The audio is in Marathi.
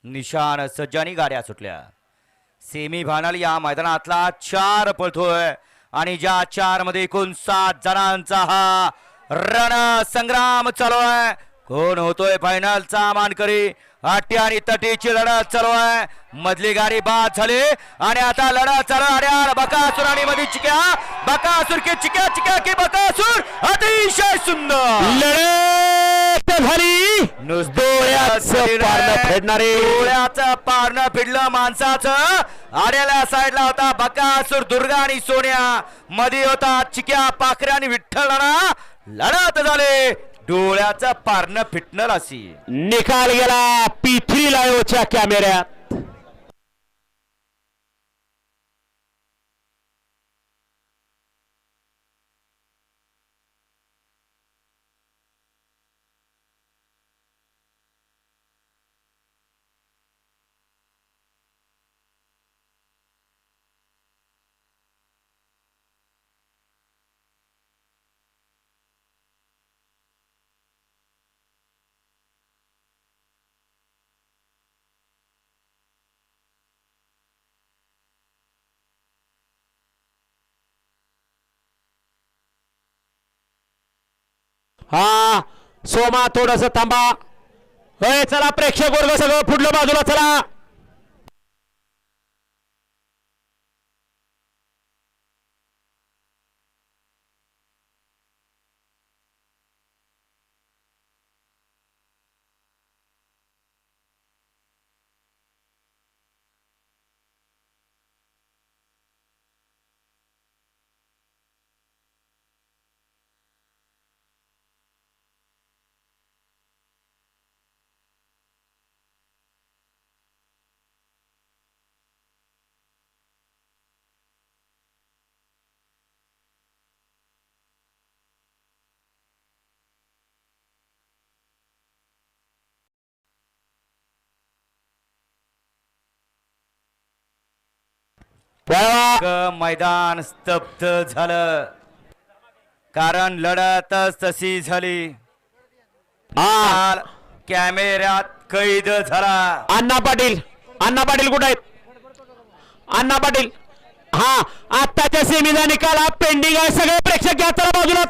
निशान सज्जानी गाड्या सुटल्या। सेमी फायनल या मैदानातला 4 पळतोय आणि ज्या 4 मध्ये एकूण 7 जणांचा हा रण संग्राम चालू आहे। कोण होतोय फायनलचा मानकरी? अट्टी आणि तटीची लढत चालू आहे। मधली गाडी बाद झाली आणि आता लढत चालू आहे। बकासूर आणि मध्ये चिक्या, बकासूर की चिक्या, चिक्या की बकासूर। अतिशय सुंदर लढत झाली। डोळ्याचं पारणं फिरलं माणसाचं। आड्याला साईडला होता बकासूर, दुर्गा आणि सोन्या, मध्ये होता चिक्या, पाखरे आणि विठ्ठल राणा। लढत झाले, डोळ्याचं पारणं फिटणार अशी निकाल गेला P3 लाईव्हच्या कॅमेऱ्यात। हा सोमा थोडस थांबा। होय चला प्रेक्षक वर्ग सगळं पुढलं बाजूला चला। मैदान स्तब्ध झालं, कारण लढतच तशी झाली। कॅमेऱ्यात कैद झाला। अण्णा पाटील, अण्णा पाटील कुठे आहेत? अण्णा पाटील, हा आत्ताच्या सेमीचा निकाल हा पेंडिंग आहे। सगळे प्रेक्षक या चला बाजूला।